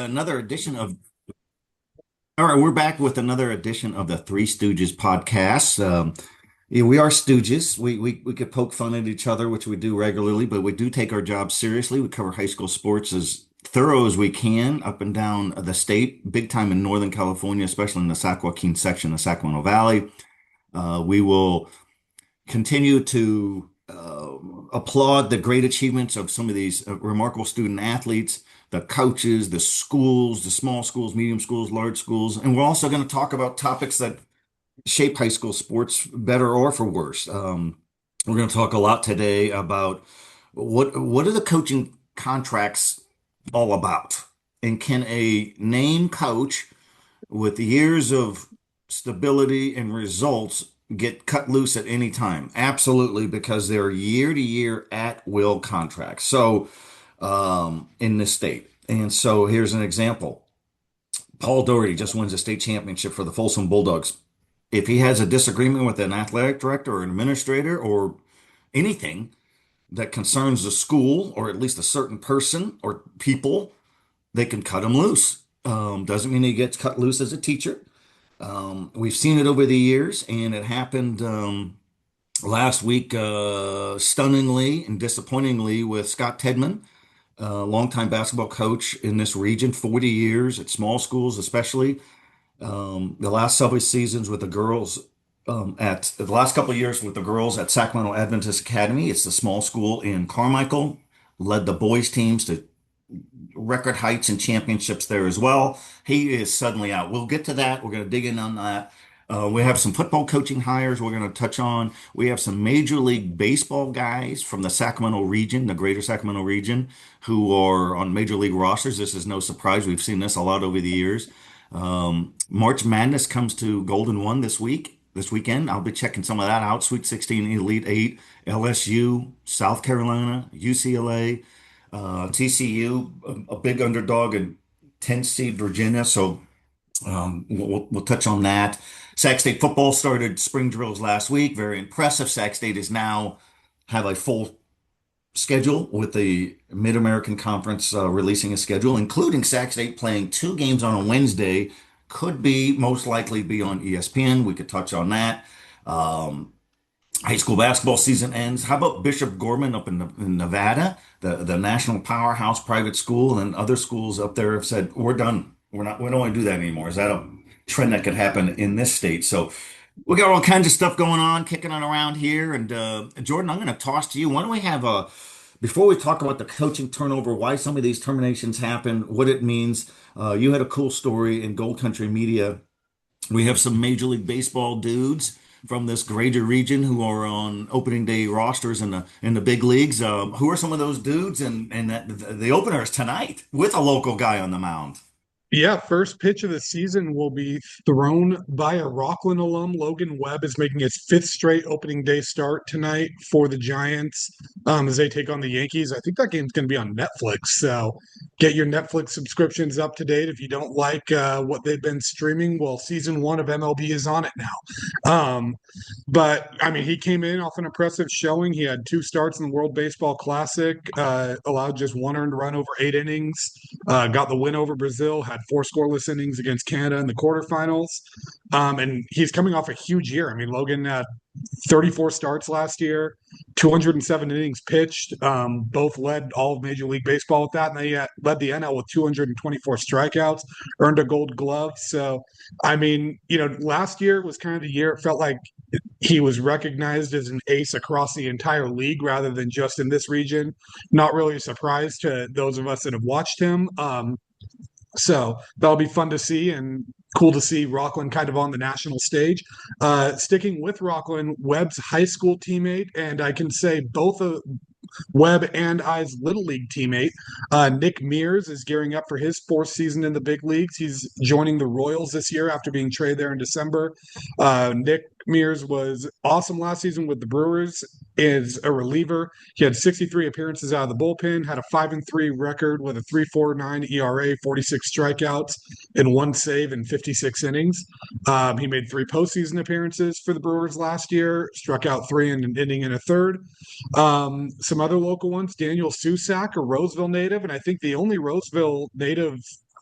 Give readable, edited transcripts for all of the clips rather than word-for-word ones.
another edition of. All right, we're back with another edition of the Three Stooges podcast. Yeah, we are Stooges. We could poke fun at each other, which we do regularly, but we do take our job seriously. We cover high school sports as thorough as we can up and down the state, big time in Northern California, especially in the Sac Joaquin section of Sacramento Valley. We will continue to applaud the great achievements of some of these remarkable student athletes, the coaches, the schools, the small schools, medium schools, large schools. And we're also going to talk about topics that shape high school sports better or for worse. We're going to talk a lot today about what are the coaching contracts all about? And can a name coach with years of stability and results get cut loose at any time? Absolutely, because they're year to year at will contracts. So, in this state. And so here's an example. Paul Doherty just wins a state championship for the Folsom Bulldogs. If he has a disagreement with an athletic director or an administrator or anything that concerns the school or at least a certain person or people, they can cut him loose. Doesn't mean he gets cut loose as a teacher. We've seen it over the years, and it happened last week, stunningly and disappointingly, with Scott Tedman, longtime basketball coach in this region, 40 years at small schools, especially. The last several seasons with the girls, at the last couple of years with the girls at Sacramento Adventist Academy. It's the small school in Carmichael, led the boys teams to record heights and championships there as well. He is suddenly out. We'll get to that. We're going to dig in on that. We have some football coaching hires we're going to touch on. We have some Major League Baseball guys from the Sacramento region, the greater Sacramento region, who are on Major League rosters. This is no surprise. We've seen this a lot over the years. March Madness comes to Golden One this weekend. I'll be checking some of that out. Sweet 16, Elite 8, LSU, South Carolina, UCLA, TCU, a big underdog in 10 seed Virginia. So we'll touch on that. Sac State football started spring drills last week. Very impressive. Sac State is now have a full schedule with the Mid-American Conference releasing a schedule, including Sac State playing two games on a Wednesday. Could be most likely be on ESPN. We could touch on that. High school basketball season ends. How about Bishop Gorman up in Nevada, the national powerhouse private school, and other schools up there have said, we're done. We don't want to do that anymore. Is that a trend that could happen in this state? So we got all kinds of stuff going on, kicking on around here. And Jordan, I'm going to toss to you. Why don't we have before we talk about the coaching turnover, why some of these terminations happen, what it means. You had a cool story in Gold Country Media. We have some Major League Baseball dudes from this greater region who are on opening day rosters in the big leagues. Who are some of those dudes? And the opener is tonight with a local guy on the mound. Yeah, first pitch of the season will be thrown by a Rockland alum. Logan Webb is making his fifth straight opening day start tonight for the Giants as they take on the Yankees. I think that game's going to be on Netflix, so get your Netflix subscriptions up to date. If you don't like what they've been streaming, well, season one of MLB is on it now. But I mean, he came in off an impressive showing. He had two starts in the World Baseball Classic, allowed just one earned run over 8 innings, got the win over Brazil, had four scoreless innings against Canada in the quarterfinals. And he's coming off a huge year. I mean, Logan had 34 starts last year, 207 innings pitched, both led all of Major League Baseball with that. And they led the NL with 224 strikeouts, earned a gold glove. So, I mean, last year was kind of the year it felt like he was recognized as an ace across the entire league rather than just in this region. Not really a surprise to those of us that have watched him. So that'll be fun to see and cool to see Rockland kind of on the national stage. Sticking with Rockland, Webb's high school teammate, and I can say both of Webb and I's Little League teammate, Nick Mears, is gearing up for his fourth season in the big leagues. He's joining the Royals this year after being traded there in December. Nick Mears was awesome last season with the Brewers as a reliever. He had 63 appearances out of the bullpen, had a 5-3 record with a 3.49 ERA, 46 strikeouts, and one save in 56 innings. He made three postseason appearances for the Brewers last year, struck out three in an inning and a third. Some other local ones, Daniel Susak, a Roseville native, and I think the only Roseville native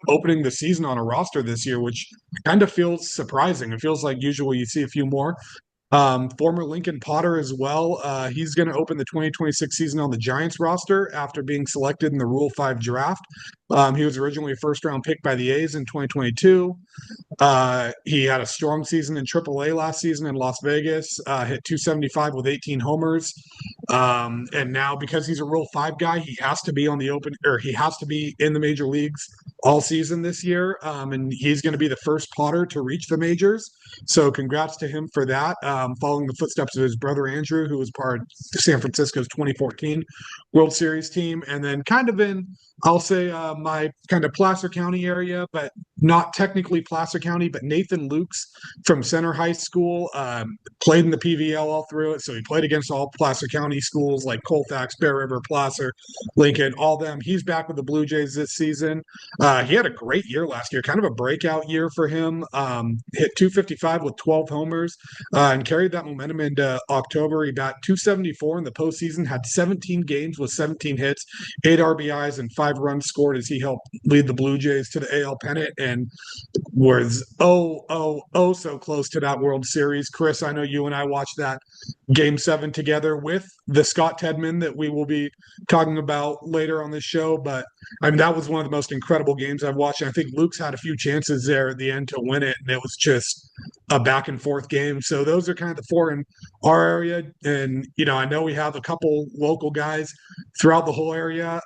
opening the season on a roster this year, which kind of feels surprising. It feels like usually you see a few more. Former Lincoln Potter as well. He's going to open the 2026 season on the Giants roster after being selected in the Rule 5 draft. He was originally a first round pick by the A's in 2022. He had a strong season in AAA last season in Las Vegas, hit 275 with 18 homers. And now because he's a Rule 5 guy, he has to be on the open, or he has to be in the major leagues all season this year. And he's going to be the first Potter to reach the majors. So congrats to him for that. Following the footsteps of his brother Andrew, who was part of San Francisco's 2014 World Series team. And then kind of in, I'll say, my kind of Placer County area, but not technically Placer County, but Nathan Lukes from Center High School played in the PVL all through it. So he played against all Placer County schools like Colfax, Bear River, Placer, Lincoln, all them. He's back with the Blue Jays this season. He had a great year last year, kind of a breakout year for him. Hit 255 with 12 homers and carried that momentum into October. He bat 274 in the postseason, had 17 games with 17 hits, 8 RBIs, and 5 runs scored as he helped lead the Blue Jays to the AL pennant and was so close to that World Series. Chris, I know you and I watched that Game 7 together with the Scott Tedman that we will be talking about later on this show. But I mean, that was one of the most incredible games I've watched. And I think Luke's had a few chances there at the end to win it, and it was just a back and forth game. So those are kind of the four in our area. And, you know, I know we have a couple local guys throughout the whole area.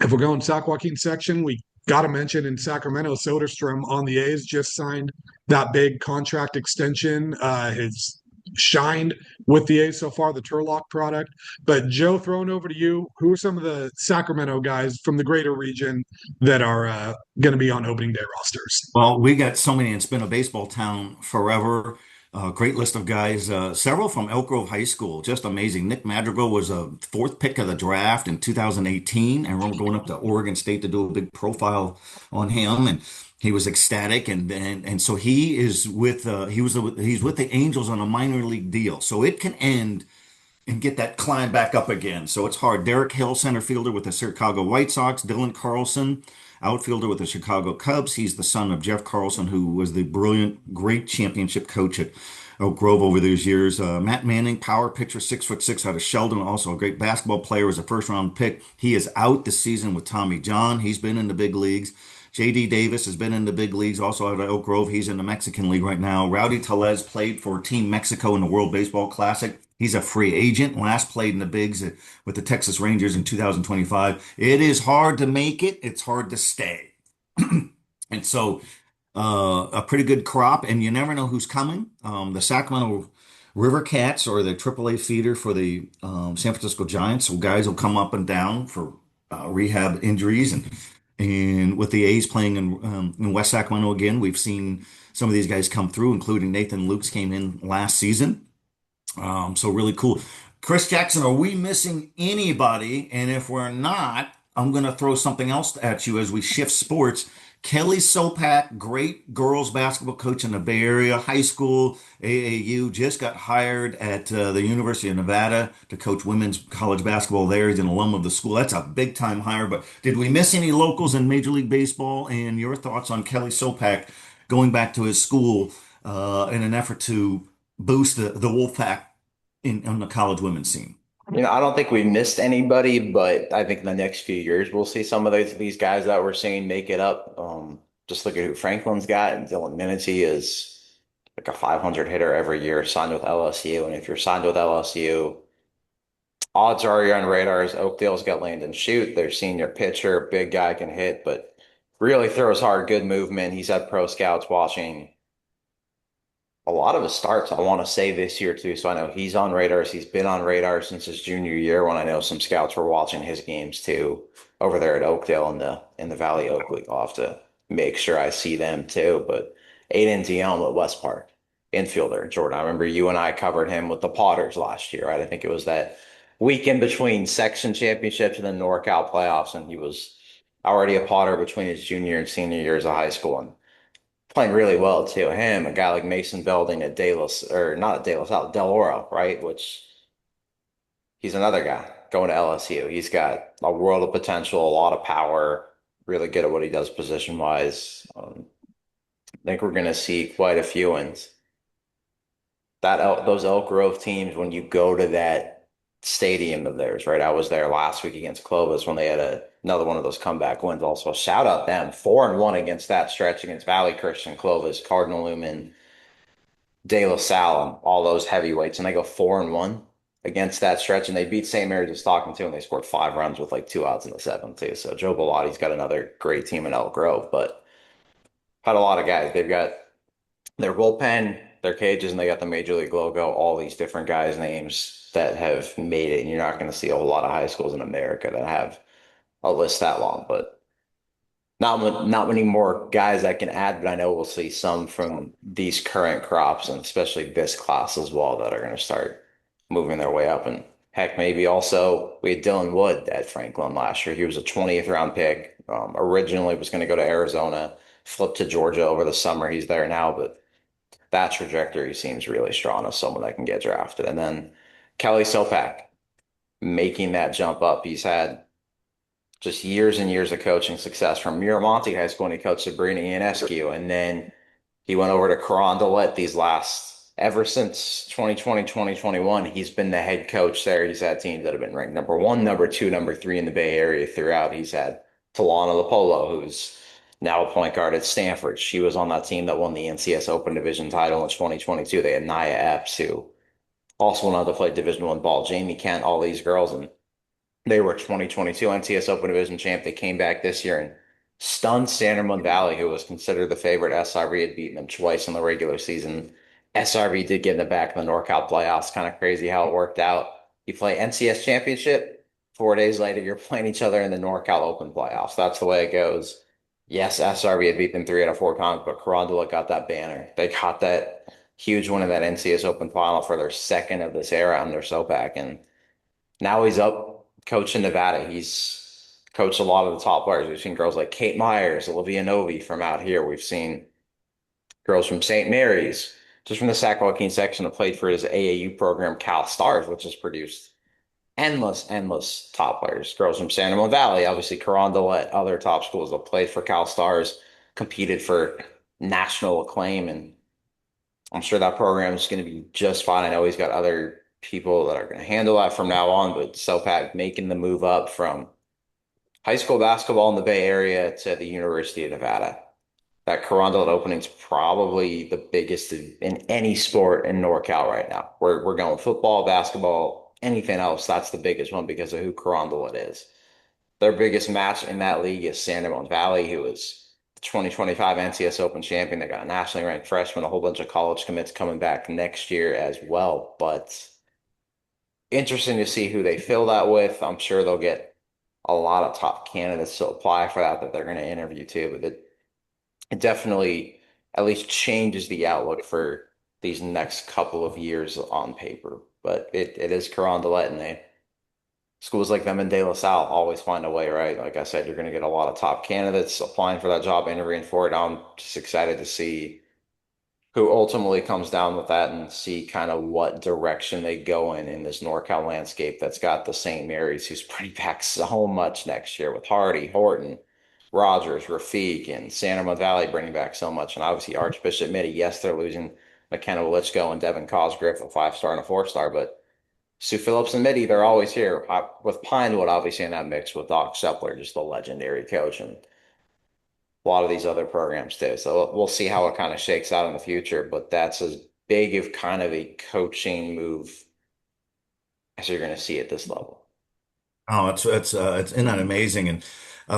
If we're going Sac Joaquin section, we got to mention in Sacramento, Soderstrom on the A's just signed that big contract extension. Has shined with the A's so far, the Turlock product. But Joe, throwing over to you, who are some of the Sacramento guys from the greater region that are going to be on opening day rosters? Well, we got so many. It's been a baseball town forever. Great list of guys. Several from Elk Grove High School. Just amazing. Nick Madrigal was a fourth pick of the draft in 2018. I remember going up to Oregon State to do a big profile on him, and he was ecstatic. And so he is with he's with the Angels on a minor league deal. So it can end and get that climb back up again. So it's hard. Derek Hill, center fielder with the Chicago White Sox. Dylan Carlson, outfielder with the Chicago Cubs. He's the son of Jeff Carlson, who was the brilliant, great championship coach at Oak Grove over those years. Matt Manning, power pitcher, 6'6" out of Sheldon, also a great basketball player, was a first round pick. He is out this season with Tommy John. He's been in the big leagues. JD Davis has been in the big leagues, also out of Oak Grove. He's in the Mexican League right now. Rowdy Tellez played for Team Mexico in the World Baseball Classic. He's a free agent. Last played in the bigs with the Texas Rangers in 2025. It is hard to make it. It's hard to stay. And so a pretty good crop, and you never know who's coming. The Sacramento River Cats or the AAA feeder for the San Francisco Giants. So guys will come up and down for rehab injuries, and with the A's playing in West Sacramento again, we've seen some of these guys come through, including Nathan Lukes came in last season. So really cool. Chris Jackson, are we missing anybody? And if we're not, I'm going to throw something else at you as we shift sports. Kelly Sopak, great girls basketball coach in the Bay Area, high school, AAU, just got hired at the University of Nevada to coach women's college basketball there. He's an alum of the school. That's a big time hire. But did we miss any locals in Major League Baseball? And your thoughts on Kelly Sopak going back to his school in an effort to boost the Wolfpack on the college women's scene? You know, I don't think we missed anybody, but I think in the next few years we'll see some of these guys that we're seeing make it up. Just look at who Franklin's got, and Dylan Minity is like a 500 hitter every year, signed with LSU. And if you're signed with LSU, odds are you're on radars. Oakdale's got Landon Shoot, their senior pitcher, big guy, can hit, but really throws hard, good movement. He's had pro scouts watching a lot of his starts, I want to say, this year too. So I know he's on radars. He's been on radar since his junior year, when I know some scouts were watching his games too over there at Oakdale in the Valley Oak League. I'll have to make sure I see them too. But Aiden Dion at West Park, infielder, Jordan. I remember you and I covered him with the Potters last year, right? I think it was that weekend between section championships and then NorCal playoffs, and he was already a Potter between his junior and senior years of high school, and playing really well too. Him, a guy like Mason Belding at De La, or not at De La Salle, Del Oro, right? Which he's another guy going to LSU. He's got a world of potential, a lot of power, really good at what he does position wise. I think we're going to see quite a few wins. Those Elk Grove teams, when you go to that stadium of theirs, right? I was there last week against Clovis when they had another one of those comeback wins. Also, shout out them 4-1 against that stretch against Valley Christian, Clovis, Cardinal Lumen, De La Salle, all those heavyweights, and they go 4-1 against that stretch, and they beat St. Mary's of Stockton too, and they scored 5 runs with like 2 outs in the seventh too. So Joe Bellatti's got another great team in Elk Grove, but had a lot of guys. They've got their bullpen, their cages, and they got the Major League logo, all these different guys' names that have made it. And you're not going to see a whole lot of high schools in America that have a list that long, but not many more guys that can add, but I know we'll see some from these current crops and especially this class as well that are going to start moving their way up. And heck, maybe also we had Dylan Wood at Franklin last year. He was a 20th round pick. Originally was going to go to Arizona, flipped to Georgia over the summer. He's there now, but that trajectory seems really strong as someone that can get drafted. And then Kelly Sopak making that jump up. He's had just years and years of coaching success from Miramonte High School when he coached Sabrina Ionescu. And then he went over to Carondelet ever since 2020, 2021. He's been the head coach there. He's had teams that have been ranked number one, number two, number three in the Bay Area throughout. He's had Talana Lopolo, who's now a point guard at Stanford. She was on that team that won the NCS Open Division title in 2022. They had Naya Epps, who also went on to play Division I ball. Jamie Kent, all these girls, and they were 2022 NCS Open Division champ. They came back this year and stunned San Ramon Valley, who was considered the favorite. SRV had beaten them twice in the regular season. SRV did get in the back of the NorCal playoffs. Kind of crazy how it worked out. You play NCS championship, 4 days later, you're playing each other in the NorCal Open playoffs. That's the way it goes. Yes, SRV had beat them 3 out of 4 times, but Carondelet got that banner. They got that huge win in that NCS Open final for their second of this era under Sopak. And now he's up coaching Nevada. He's coached a lot of the top players. We've seen girls like Kate Myers, Olivia Novi from out here. We've seen girls from St. Mary's, just from the Sac Joaquin section that played for his AAU program, Cal Stars, which has produced endless top players. Girls from San Ramon Valley, obviously Carondelet, other top schools that played for Cal Stars, competed for national acclaim, and I'm sure that program is going to be just fine. I know he's got other people that are going to handle that from now on, but Sopak making the move up from high school basketball in the Bay Area to the University of Nevada. That Carondelet opening is probably the biggest in any sport in NorCal right now. We're going football, basketball, anything else. That's the biggest one because of who Carondelet is. Their biggest match in that league is San Ramon Valley, who is the 2025 NCS Open champion. They got a nationally ranked freshman, a whole bunch of college commits coming back next year as well. But interesting to see who they fill that with. I'm sure they'll get a lot of top candidates to apply for that they're going to interview too. But it definitely at least changes the outlook for these next couple of years on paper. But it is Carondelet, and schools like them in De La Salle always find a way, right? Like I said, you're going to get a lot of top candidates applying for that job, interviewing for it. I'm just excited to see who ultimately comes down with that and see kind of what direction they go in this NorCal landscape that's got the St. Mary's, who's bringing back so much next year with Hardy, Horton, Rogers, Rafiq, and San Ramon Valley bringing back so much. And obviously Archbishop Mitty, yes, they're losing McKenna Wolichko and Devin Cosgriff, a 5-star and a 4-star, but Sue Phillips and Mitty, they're always here. With Pinewood, obviously, in that mix with Doc Shepler, just a legendary coach, and a lot of these other programs too. So we'll see how it kind of shakes out in the future, but that's as big of kind of a coaching move as you're going to see at this level. Oh, it's isn't that amazing? And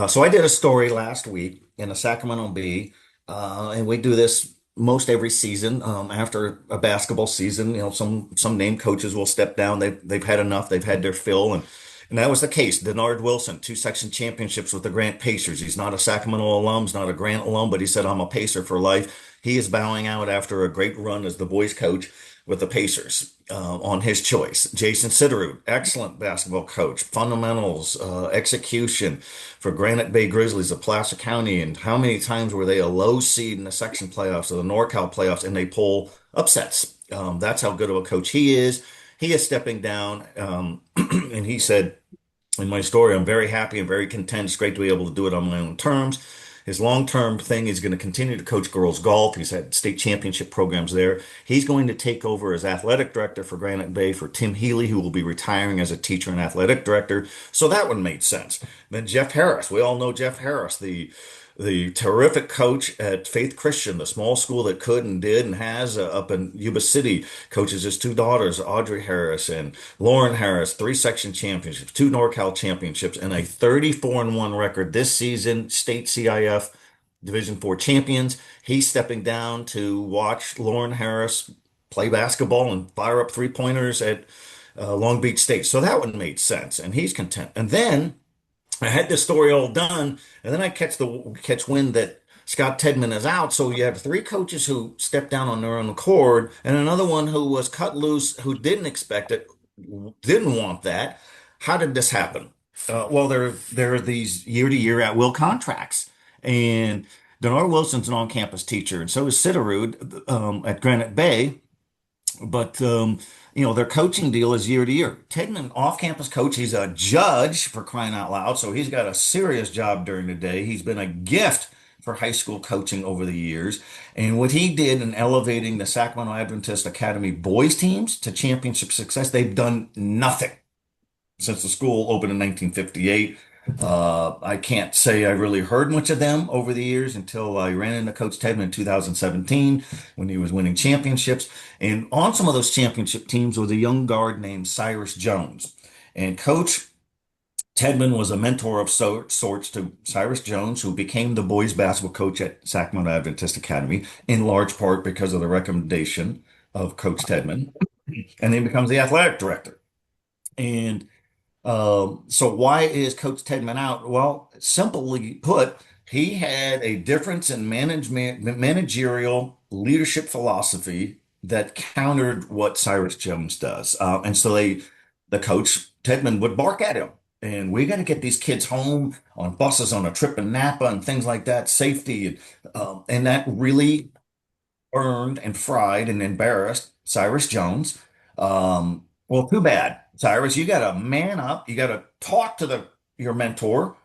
so I did a story last week in the Sacramento Bee, and we do this most every season. After a basketball season, some named coaches will step down. They've had enough. They've had their fill, and that was the case. Denard Wilson, 2-section championships with the Grant Pacers. He's not a Sacramento alum, he's not a Grant alum, but he said, I'm a Pacer for life. He is bowing out after a great run as the boys coach with the Pacers on his choice. Jason Siderud, excellent basketball coach, fundamentals, execution for Granite Bay Grizzlies of Placer County. And how many times were they a low seed in the section playoffs or the NorCal playoffs and they pull upsets? That's how good of a coach he is. He is stepping down, and he said in my story, I'm very happy and very content. It's great to be able to do it on my own terms. His long-term thing is going to continue to coach girls golf. He's had state championship programs there. He's going to take over as athletic director for Granite Bay for Tim Healy, who will be retiring as a teacher and athletic director. So that one made sense. Then Jeff Harris. We all know Jeff Harris, the terrific coach at Faith Christian, the small school that could and did and has up in Yuba City, coaches his two daughters, Audrey Harris and Lauren Harris, three section championships, two NorCal championships, and a 34-1 record this season, state CIF Division IV champions. He's stepping down to watch Lauren Harris play basketball and fire up three-pointers at Long Beach State. So that one made sense, and he's content. And then I had this story all done, and then I catch wind that Scott Tedman is out. So you have three coaches who stepped down on their own accord, and another one who was cut loose, who didn't expect it, didn't want that. How did this happen? Well, there are these year-to-year at-will contracts, and Denard Wilson's an on-campus teacher, and so is Siderud at Granite Bay. But their coaching deal is year to year. Tedman, off-campus coach, he's a judge for crying out loud, so he's got a serious job during the day. He's been a gift for high school coaching over the years. And what he did in elevating the Sacramento Adventist Academy boys teams to championship success, they've done nothing since the school opened in 1958. I can't say I really heard much of them over the years until I ran into Coach Tedman in 2017 when he was winning championships. And on some of those championship teams was a young guard named Cyrus Jones. And Coach Tedman was a mentor of sorts to Cyrus Jones, who became the boys basketball coach at Sacramento Adventist Academy, in large part because of the recommendation of Coach Tedman. And then becomes the athletic director. And so why is Coach Tedman out? Well, simply put, he had a difference in managerial leadership philosophy that countered what Cyrus Jones does. And so the coach Tedman would bark at him. And we got to get these kids home on buses on a trip in Napa and things like that, safety. And that really burned and fried and embarrassed Cyrus Jones. Well, too bad, Cyrus. You got to man up. You got to talk to your mentor,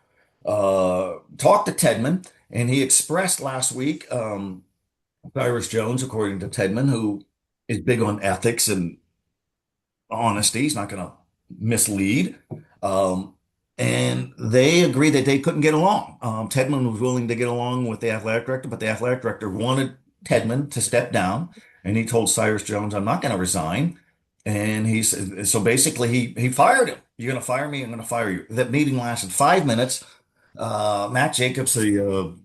talk to Tedman. And he expressed last week, Cyrus Jones, according to Tedman, who is big on ethics and honesty. He's not going to mislead. And they agreed that they couldn't get along. Tedman was willing to get along with the athletic director, but the athletic director wanted Tedman to step down. And he told Cyrus Jones, I'm not going to resign. And he said, so basically he fired him. You're going to fire me? I'm going to fire you. That meeting lasted 5 minutes. Matt Jacobs, the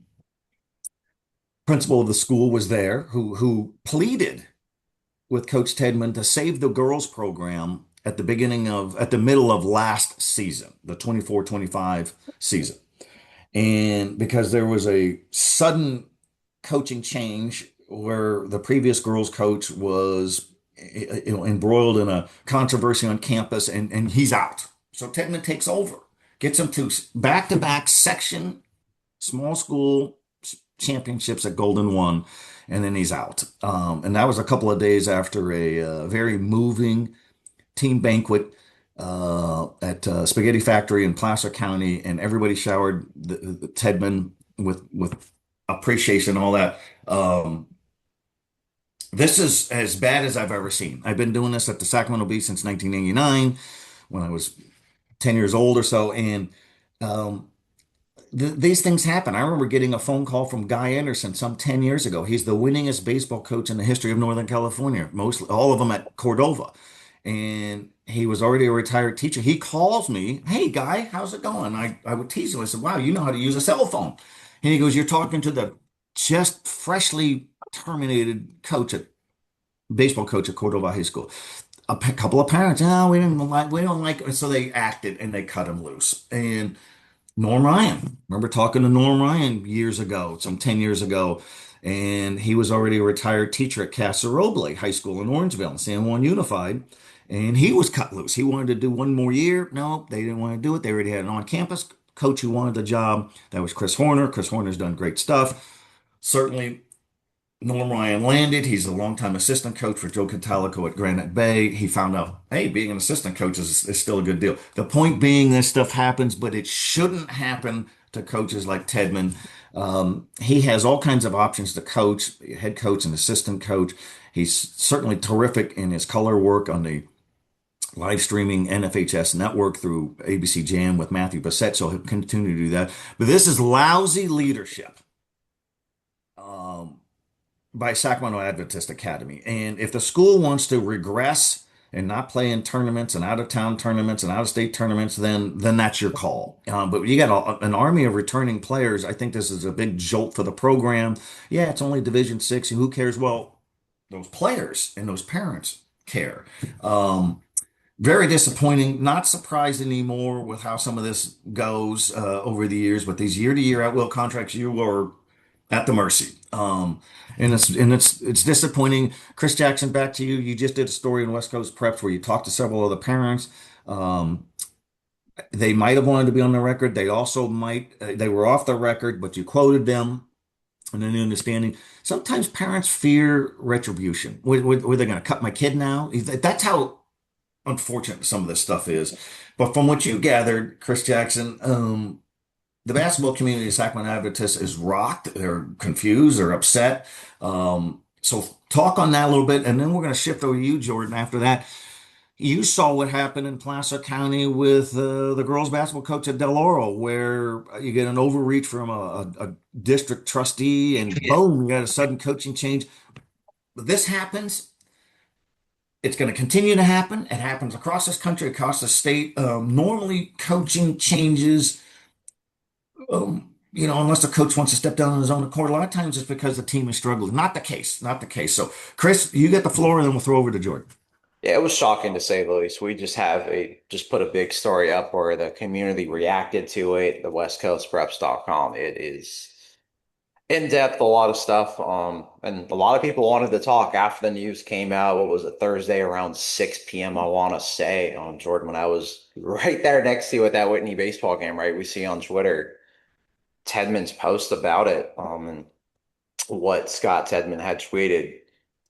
principal of the school, was there, who pleaded with Coach Tedman to save the girls program at the middle of last season, the 24-25 season. And because there was a sudden coaching change where the previous girls coach was embroiled in a controversy on campus, and he's out. So Tedman takes over, gets him to back-to-back section small school championships at Golden One, and then he's out. And that was a couple of days after a very moving team banquet at Spaghetti Factory in Placer County, and everybody showered the Tedman with appreciation and all that. This is as bad as I've ever seen. I've been doing this at the Sacramento Bee since 1989, when I was 10 years old or so, and these things happen. I remember getting a phone call from Guy Anderson some 10 years ago. He's the winningest baseball coach in the history of Northern California, mostly all of them at Cordova. And he was already a retired teacher. He calls me, hey, Guy, how's it going? I would tease him. I said, wow, you know how to use a cell phone. And he goes, you're talking to the just freshly terminated baseball coach at Cordova High School. A couple of parents, oh, we don't like it. So they acted and they cut him loose. And Norm Ryan, remember talking to Norm Ryan years ago, some 10 years ago, and he was already a retired teacher at Casa Roble High School in Orangeville, San Juan Unified, and he was cut loose. He wanted to do one more year. No, they didn't want to do it. They already had an on-campus coach who wanted the job. That was Chris Horner. Chris Horner's done great stuff. Certainly Norm Ryan landed. He's a longtime assistant coach for Joe Catalico at Granite Bay. He found out, hey, being an assistant coach is still a good deal. The point being, this stuff happens, but it shouldn't happen to coaches like Tedman. He has all kinds of options to coach, head coach and assistant coach. He's certainly terrific in his color work on the live streaming NFHS network through ABC Jam with Matthew Bassett, so he'll continue to do that. But this is lousy leadership. By Sacramento Adventist Academy. And if the school wants to regress and not play in tournaments and out of town tournaments and out of state tournaments, then that's your call. But you got an army of returning players. I think this is a big jolt for the program. Yeah, it's only Division Six. Who cares? Well, those players and those parents care. Very disappointing. Not surprised anymore with how some of this goes over the years. But these year-to-year at-will contracts, you are at the mercy. And it's disappointing. Chris Jackson, back to you. You just did a story in West Coast Preps where you talked to several other parents. Um, they might have wanted to be on the record. They also might, they were off the record, but you quoted them and an understanding. Sometimes parents fear retribution. Were they going to cut my kid now? That's how unfortunate some of this stuff is. But from what you gathered, Chris Jackson, the basketball community of Sacramento Adventist is rocked. They're confused. They're upset. So talk on that a little bit, and then we're going to shift over to you, Jordan. After that, you saw what happened in Placer County with the girls' basketball coach at Del Oro, where you get an overreach from a district trustee, and boom, you got a sudden coaching change. But this happens. It's going to continue to happen. It happens across this country, across the state. Normally, coaching changes. Unless the coach wants to step down on his own accord, a lot of times it's because the team is struggling. Not the case, not the case. So, Chris, you get the floor, and then we'll throw over to Jordan. Yeah, it was shocking to say the least. We just put a big story up where the community reacted to it, the westcoastpreps.com. It is in depth, a lot of stuff. And a lot of people wanted to talk after the news came out. What was it, Thursday around 6 p.m., I want to say, on Jordan, when I was right there next to you at that Whitney baseball game, right? We see on Twitter Tedman's post about it, and what Scott Tedman had tweeted.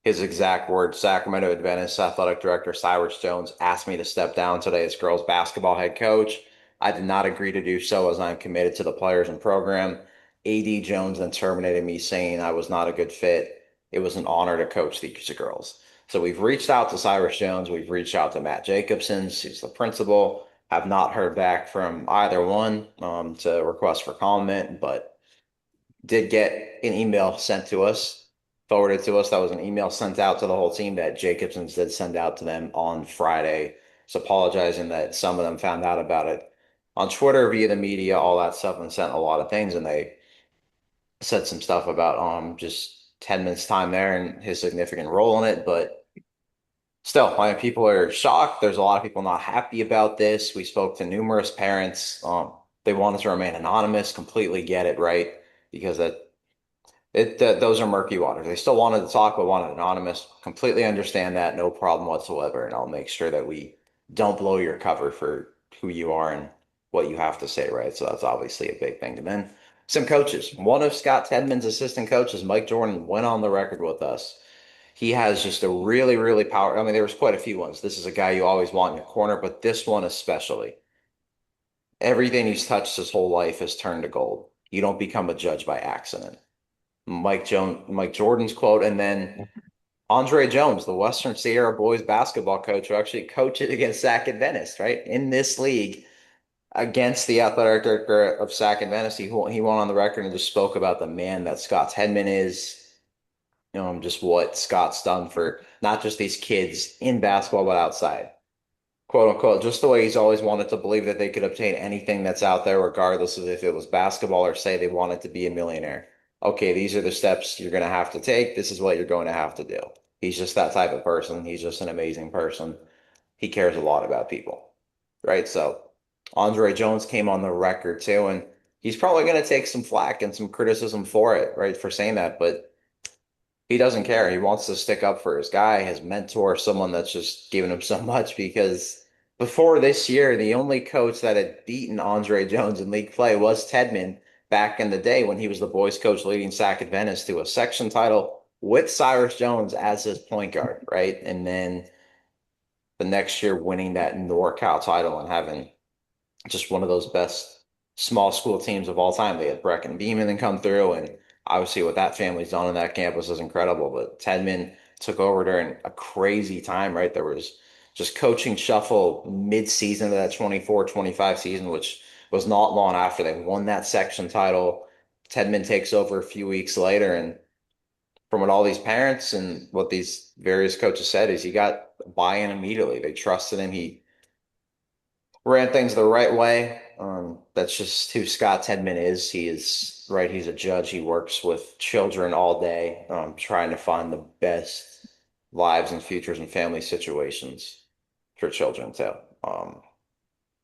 His exact words: Sacramento Adventist Athletic Director Cyrus Jones asked me to step down today as girls basketball head coach. I did not agree to do so as I'm committed to the players and program. AD Jones then terminated me, saying I was not a good fit. It was an honor to coach these girls. So we've reached out to Cyrus Jones. We've reached out to Matt Jacobson. He's the principal. Have not heard back from either one to request for comment, but did get an email sent to us, forwarded to us. That was an email sent out to the whole team that Jacobson's did send out to them on Friday. Just apologizing that some of them found out about it on Twitter via the media, all that stuff, and sent a lot of things. And they said some stuff about just 10 minutes time there and his significant role in it. But still, I mean, people are shocked. There's a lot of people not happy about this. We spoke to numerous parents. They wanted to remain anonymous, completely get it, right? Because those are murky waters. They still wanted to talk, but wanted anonymous. Completely understand that, no problem whatsoever. And I'll make sure that we don't blow your cover for who you are and what you have to say, right? So that's obviously a big thing. And then some coaches. One of Scott Tedman's assistant coaches, Mike Jordan, went on the record with us. He has just a really, really powerful. I mean, there was quite a few ones. This is a guy you always want in your corner, but this one especially. Everything he's touched his whole life has turned to gold. You don't become a judge by accident. Mike Jordan's quote, and then Andre Jones, the Western Sierra boys basketball coach, who actually coached against Sac Adventist, right? In this league against the athletic director of Sac Adventist. He went on the record and just spoke about the man that Scott Tedman is, just what Scott's done for not just these kids in basketball, but outside. Quote unquote, just the way he's always wanted to believe that they could obtain anything that's out there, regardless of if it was basketball or say they wanted to be a millionaire. Okay, these are the steps you're going to have to take. This is what you're going to have to do. He's just that type of person. He's just an amazing person. He cares a lot about people, right? So Andre Jones came on the record too, and he's probably going to take some flack and some criticism for it, right? For saying that, but he doesn't care. He wants to stick up for his guy, his mentor, someone that's just given him so much, because before this year, the only coach that had beaten Andre Jones in league play was Tedman back in the day when he was the boys coach leading Sac Adventist to a section title, with Cyrus Jones as his point guard, right? And then the next year winning that NorCal title and having just one of those best small school teams of all time. They had Brecken Beeman then come through, and obviously what that family's done on that campus is incredible. But Tedman took over during a crazy time, right? There was just coaching shuffle mid-season of that 24-25 season, which was not long after they won that section title. Tedman takes over a few weeks later, and from what all these parents and what these various coaches said is he got buy-in immediately. They trusted him. He ran things the right way. That's just who Scott Tedman is. He is right. He's a judge. He works with children all day, trying to find the best lives and futures and family situations for children too.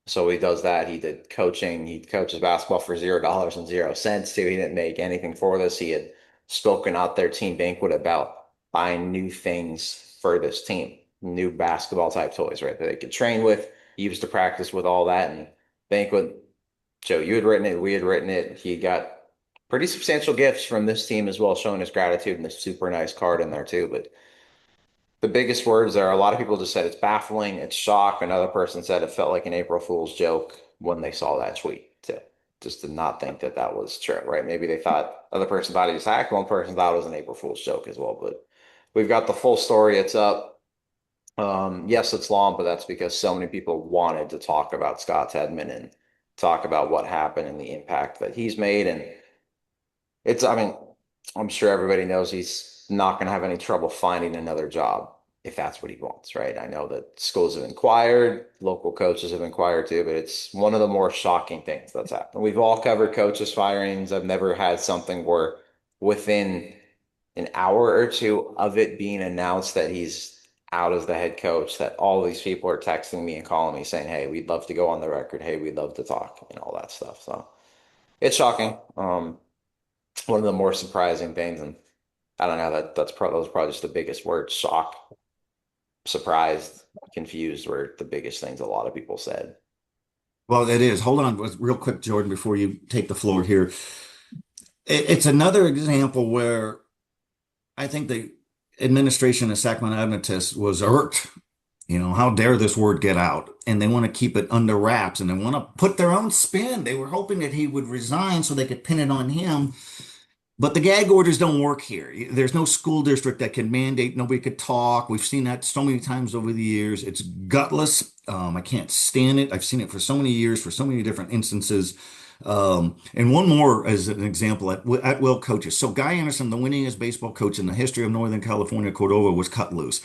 So he does that. He did coaching. He coaches basketball for $0 and 0 cents too. He didn't make anything for this. He had spoken out their team banquet about buying new things for this team, new basketball type toys, right, that they could train with. He used to practice with all that. And banquet, Joe, you had written it. We had written it. He got pretty substantial gifts from this team as well, showing his gratitude and the super nice card in there too. But the biggest words there, a lot of people just said it's baffling, it's shock. Another person said it felt like an April Fool's joke when they saw that tweet too. Just did not think that that was true, right? Maybe they thought, other person thought he was hacked, one person thought it was an April Fool's joke as well. But we've got the full story. It's up. Yes, it's long, but that's because so many people wanted to talk about Scott Tedman and talk about what happened and the impact that he's made. And it's, I mean, I'm sure everybody knows he's not going to have any trouble finding another job if that's what he wants, right? I know that schools have inquired, local coaches have inquired too, but it's one of the more shocking things that's happened. We've all covered coaches' firings. I've never had something where within an hour or two of it being announced that he's out as the head coach, that all these people are texting me and calling me saying, hey, we'd love to go on the record. Hey, we'd love to talk and all that stuff. So it's shocking. One of the more surprising things, and I don't know, those are probably just the biggest words: shock, surprised, confused were the biggest things a lot of people said. Well, it is. Hold on real quick, Jordan, before you take the floor here. It's another example where I think the administration of Sacramento Adventist was irked. You know, how dare this word get out? And they want to keep it under wraps and they want to put their own spin. They were hoping that he would resign so they could pin it on him. But the gag orders don't work here. There's no school district that can mandate nobody could talk. We've seen that so many times over the years. It's gutless. I can't stand it. I've seen it for so many years, for so many different instances. And one more as an example at will coaches. So Guy Anderson, the winningest baseball coach in the history of Northern California, Cordova, was cut loose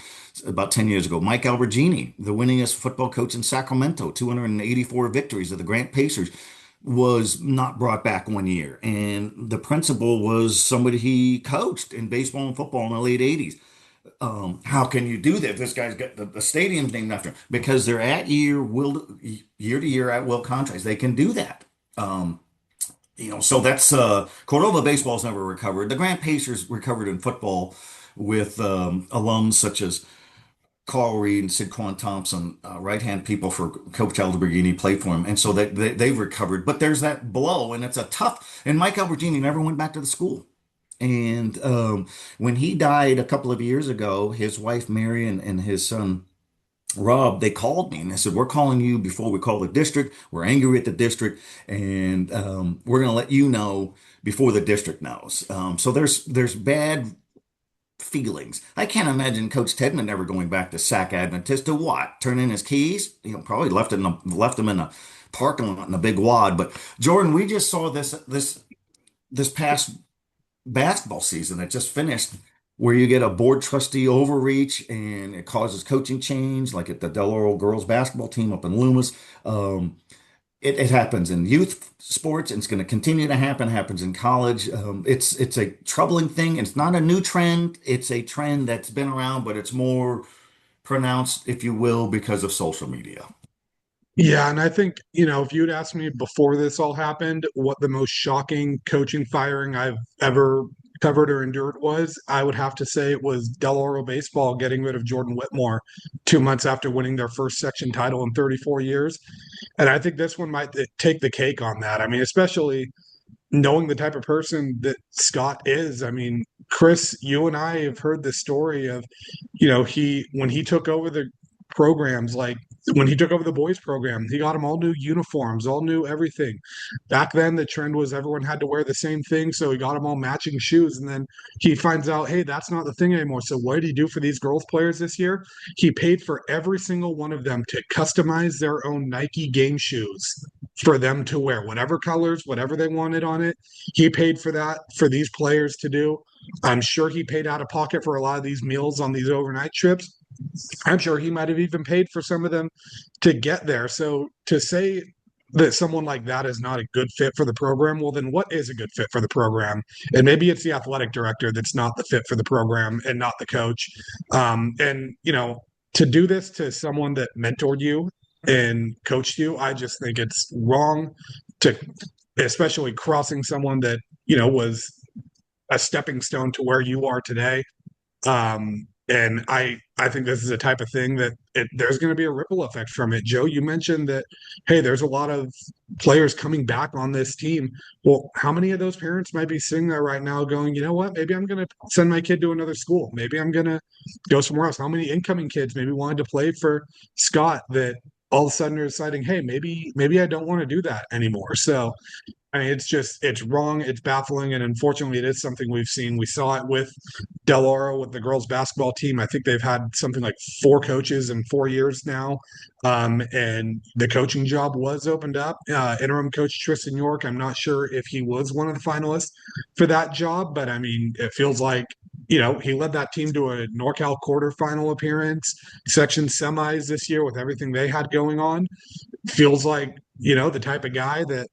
about 10 years ago. Mike Albergini, the winningest football coach in Sacramento, 284 victories of the Grant Pacers, was not brought back 1 year. And the principal was somebody he coached in baseball and football in the late 80s. How can you do that? This guy's got the stadium's named after him because they're year to year at will contracts. They can do that. So that's Cordova baseball's never recovered. The Grant Pacers recovered in football with alums such as Carl Reed and Sidquan Thompson, right-hand people for Coach Alberghini played for him. And so they've recovered. But there's that blow, and it's a tough. And Mike Alberghini never went back to the school. And when he died a couple of years ago, his wife Mary and his son Rob, they called me and they said, we're calling you before we call the district. We're angry at the district, and we're going to let you know before the district knows. So there's bad feelings. I can't imagine Coach Tedman ever going back to Sac Adventist to what? Turn in his keys? Probably left him in a parking lot in a big wad. But Jordan, we just saw this past basketball season that just finished, where you get a board trustee overreach and it causes coaching change, like at the Del Oro girls basketball team up in Loomis. It happens in youth sports, and it's going to continue to happen. Happens in college. It's a troubling thing. It's not a new trend. It's a trend that's been around, but it's more pronounced, if you will, because of social media. Yeah, and I think, if you'd asked me before this all happened, what the most shocking coaching firing I've ever covered or endured was, I would have to say it was Del Oro baseball getting rid of Jordan Whitmore 2 months after winning their first section title in 34 years. And I think this one might take the cake on that. I mean, especially knowing the type of person that Scott is, I mean, Chris, you and I have heard the story of, when he took over the programs, like when he took over the boys program, he got them all new uniforms, all new everything. Back then, the trend was everyone had to wear the same thing, so he got them all matching shoes. And then he finds out, hey, that's not the thing anymore. So what did he do for these girls players this year? He paid for every single one of them to customize their own Nike game shoes for them to wear, whatever colors, whatever they wanted on it. He paid for that for these players to do. I'm sure he paid out of pocket for a lot of these meals on these overnight trips. I'm sure he might have even paid for some of them to get there. So to say that someone like that is not a good fit for the program, well, then what is a good fit for the program? And maybe it's the athletic director that's not the fit for the program and not the coach. To do this to someone that mentored you and coached you, I just think it's wrong to, especially crossing someone that, was a stepping stone to where you are today. And I think this is a type of thing that there's going to be a ripple effect from it. Joe, you mentioned that, hey, there's a lot of players coming back on this team. Well, how many of those parents might be sitting there right now going, you know what, maybe I'm going to send my kid to another school. Maybe I'm going to go somewhere else. How many incoming kids maybe wanted to play for Scott that all of a sudden are deciding, hey, maybe I don't want to do that anymore. So I mean, it's wrong. It's baffling. And unfortunately, it is something we've seen. We saw it with Del Oro with the girls basketball team. I think they've had something like 4 coaches in 4 years now. And the coaching job was opened up. Interim coach Tristan York, I'm not sure if he was one of the finalists for that job, but I mean, it feels like, he led that team to a NorCal quarterfinal appearance, section semis this year with everything they had going on. Feels like, the type of guy that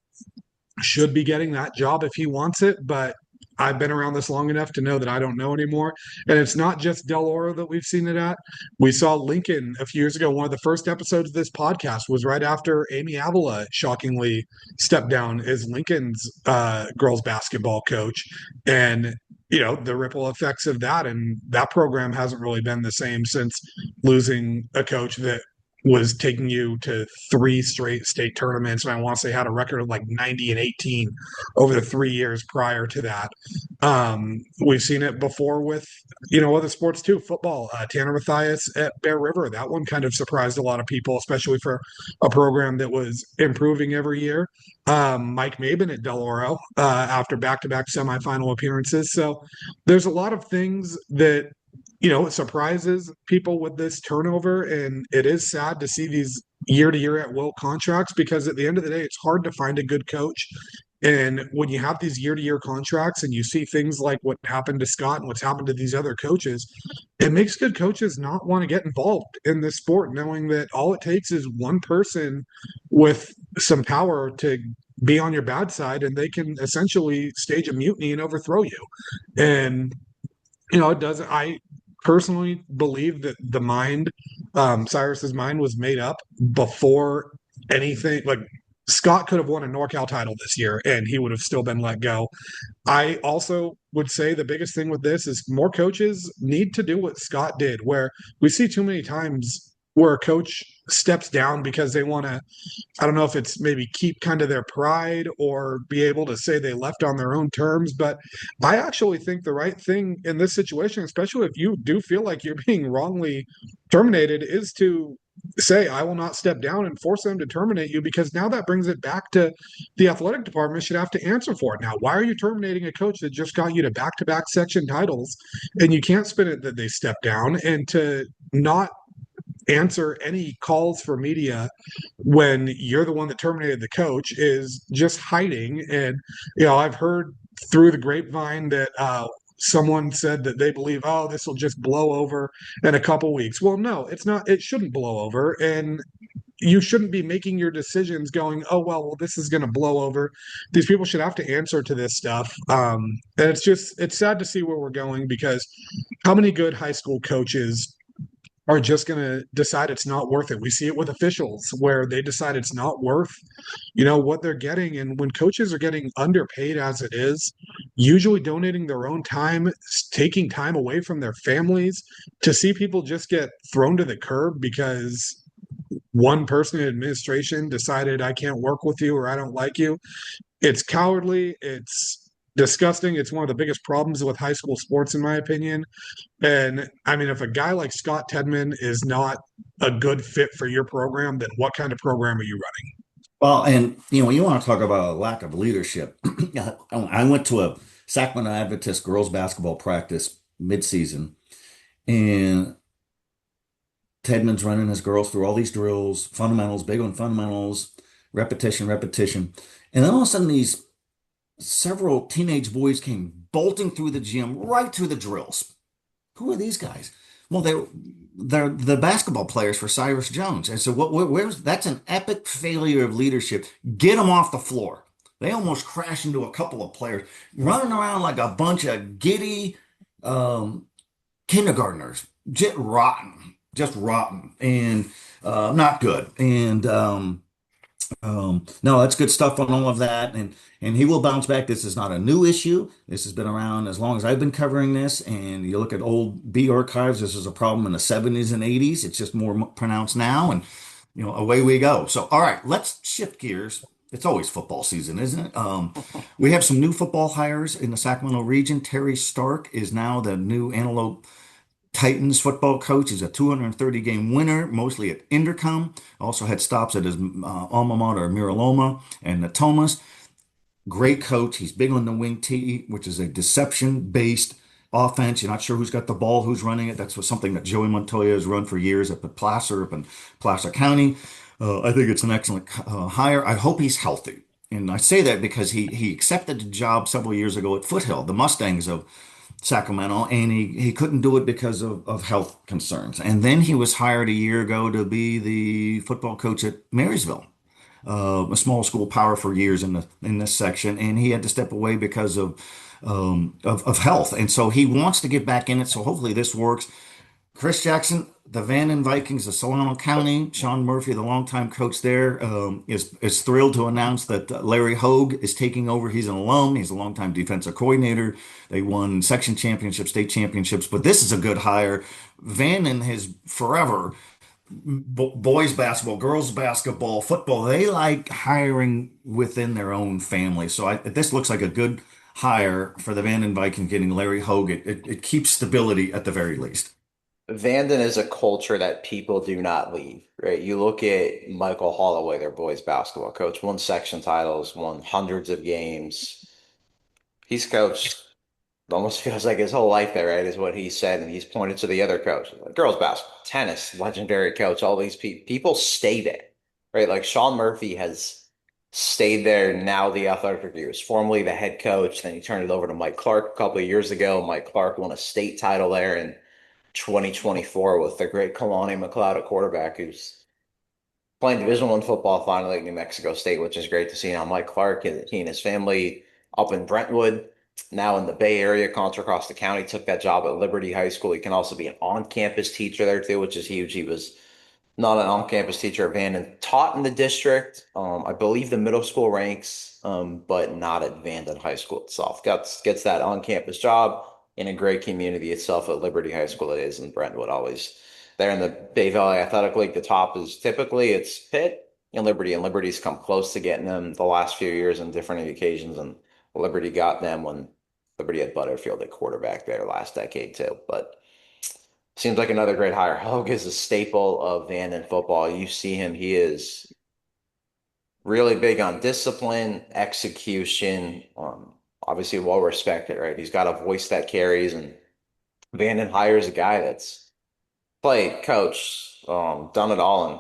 should be getting that job if he wants it, but I've been around this long enough to know that I don't know anymore. And it's not just Del Oro that we've seen it at. We saw Lincoln a few years ago. One of the first episodes of this podcast was right after Amy Avila shockingly stepped down as Lincoln's girls basketball coach. And the ripple effects of that, and that program hasn't really been the same since losing a coach that was taking you to 3 straight state tournaments. And I want to say had a record of like 90-18 over the 3 years prior to that. We've seen it before with, other sports too. Football, Tanner Mathias at Bear River. That one kind of surprised a lot of people, especially for a program that was improving every year. Mike Maben at Del Oro after back-to-back semifinal appearances. So there's a lot of things that it surprises people with this turnover, and it is sad to see these year-to-year at-will contracts because at the end of the day, it's hard to find a good coach. And when you have these year-to-year contracts and you see things like what happened to Scott and what's happened to these other coaches, it makes good coaches not want to get involved in this sport, knowing that all it takes is one person with some power to be on your bad side, and they can essentially stage a mutiny and overthrow you. And it doesn't. I personally believe that the mind, Cyrus's mind, was made up before anything. Like Scott could have won a NorCal title this year, and he would have still been let go. I also would say the biggest thing with this is more coaches need to do what Scott did, where we see too many times where a coach steps down because they want to, I don't know if it's maybe keep kind of their pride or be able to say they left on their own terms. But I actually think the right thing in this situation, especially if you do feel like you're being wrongly terminated, is to say, I will not step down and force them to terminate you, because now that brings it back to the athletic department should have to answer for it. Now, why are you terminating a coach that just got you to back-to-back section titles? And you can't spin it that they stepped down, and to not answer any calls for media when you're the one that terminated the coach is just hiding. And I've heard through the grapevine that someone said that they believe, oh, this will just blow over in a couple weeks. Well, no, it's not. It shouldn't blow over, and you shouldn't be making your decisions going, oh, well, this is going to blow over. These people should have to answer to this stuff. And it's sad to see where we're going, because how many good high school coaches are just going to decide it's not worth it? We see it with officials where they decide it's not worth, what they're getting. And when coaches are getting underpaid as it is, usually donating their own time, taking time away from their families, to see people just get thrown to the curb because one person in administration decided I can't work with you or I don't like you, It's cowardly. It's disgusting. It's one of the biggest problems with high school sports, in my opinion. And I mean, if a guy like Scott Tedman is not a good fit for your program, then what kind of program are you running? Well, and you want to talk about a lack of leadership. I went to a Sacramento Adventist girls basketball practice mid-season, and Tedman's running his girls through all these drills, fundamentals, big on fundamentals, repetition, repetition. And then all of a sudden, these several teenage boys came bolting through the gym, right through the drills. Who are these guys? Well, they're the basketball players for Cyrus Jones. And so where's that's an epic failure of leadership. Get them off the floor. They almost crashed into a couple of players, running around like a bunch of giddy um, kindergartners. Just rotten, and not good. And no, that's good stuff on all of that, and he will bounce back. This is not a new issue. This has been around as long as I've been covering this. And you look at old B archives. This is a problem in the 70s and 80s. It's just more pronounced now, and away we go. So, all right, let's shift gears. It's always football season, isn't it? We have some new football hires in the Sacramento region. Terry Stark is now the new Antelope Titans football coach. Is a 230 game winner, mostly at Intercom. Also had stops at his alma mater, Miraloma and Natomas. Great coach. He's big on the wing T, which is a deception-based offense. You're not sure who's got the ball, who's running it. That's something that Joey Montoya has run for years up at Placer, up in Placer County. I think it's an excellent hire. I hope he's healthy. And I say that because he accepted the job several years ago at Foothill, the Mustangs of Sacramento, and he couldn't do it because of health concerns. And then he was hired a year ago to be the football coach at Marysville, a small school power for years in this section, and he had to step away because of health. And so he wants to get back in it. So hopefully this works. Chris Jackson, the Vanden Vikings of Solano County. Sean Murphy, the longtime coach there, is thrilled to announce that Larry Hogue is taking over. He's an alum. He's a longtime defensive coordinator. They won section championships, state championships, but this is a good hire. Vanden has forever boys basketball, girls basketball, football. They like hiring within their own family. So this looks like a good hire for the Vanden Vikings getting Larry Hogue. It keeps stability at the very least. Vanden is a culture that people do not leave, right? You look at Michael Holloway, their boys basketball coach, won section titles, won hundreds of games. He's coached almost feels like his whole life there, right? Is what he said, and he's pointed to the other coach, girls basketball, tennis, legendary coach. All these people stay there, right? Like Sean Murphy has stayed there. Now the athletic director, he was formerly the head coach. Then he turned it over to Mike Clark a couple of years ago. Mike Clark won a state title there in 2024 with the great Kalani McLeod at quarterback, who's playing Division I football finally at New Mexico State, which is great to see. Now Mike Clark, he and his family up in Brentwood, now in the Bay Area, Contra Costa County, took that job at Liberty High School. He can also be an on-campus teacher there too, which is huge. He was not an on-campus teacher at Vanden, taught in the district. I believe the middle school ranks, but not at Vanden High School itself. Gets that on-campus job in a great community itself at Liberty High School. It is in Brentwood, always there in the Bay Valley Athletic League. The top is typically it's Pitt and Liberty's come close to getting them the last few years on different occasions, and Liberty got them when Liberty had Butterfield at quarterback there last decade too. But seems like another great hire. Hogue is a staple of Vanden football. You see him, he is really big on discipline, execution, obviously well respected, right? He's got a voice that carries, and Vanden hires a guy that's played, coached, done it all, and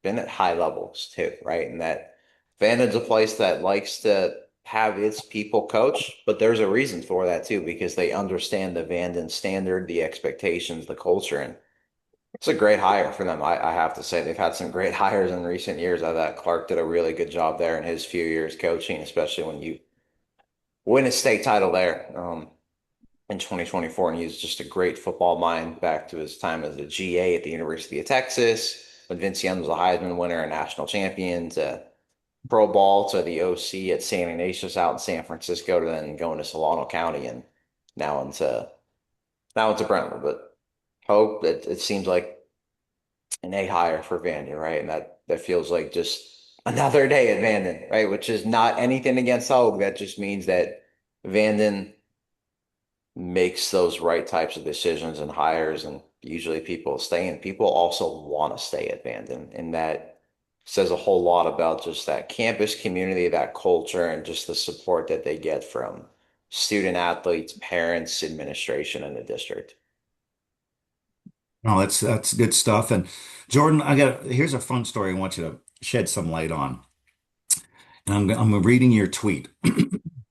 been at high levels too, right? And that Vanden's a place that likes to have its people coach, but there's a reason for that too, because they understand the Vanden standard, the expectations, the culture, and it's a great hire for them. I have to say they've had some great hires in recent years. I thought Clark did a really good job there in his few years coaching, especially when you win a state title there in 2024, and he's just a great football mind back to his time as a GA at the University of Texas, when Vince Young was a Heisman winner and national champion, to Pro Bowl, to the OC at San Ignatius out in San Francisco, to then going to Solano County, and now into Brentwood. But Hope, it seems like an A hire for Vanden, right? And that feels like just another day at Vanden, right? Which is not anything against Hogue. That just means that Vanden makes those right types of decisions and hires, and usually people stay, and people also want to stay at Vanden, and that says a whole lot about just that campus community, that culture, and just the support that they get from student athletes, parents, administration in the district. Oh, that's good stuff. And Jordan, here's a fun story I want you to shed some light on. And I'm reading your tweet.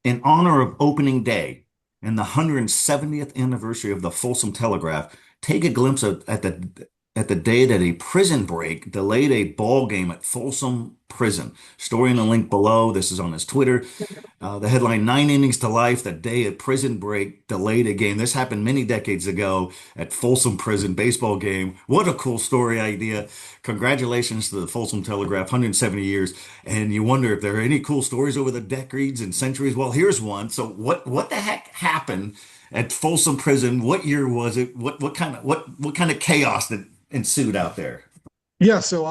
In honor of opening day and the 170th anniversary of the Folsom Telegraph, take a glimpse at the day that a prison break delayed a ball game at Folsom Prison. Story in the link below. This is on his Twitter. The headline, 9 innings to life, the day a prison break delayed a game. This happened many decades ago at Folsom Prison baseball game. What a cool story idea. Congratulations to the Folsom Telegraph, 170 years. And you wonder if there are any cool stories over the decades and centuries. Well, here's one. So what the heck happened at Folsom Prison? What year was it? What kind of chaos that ensued out there? Yeah, so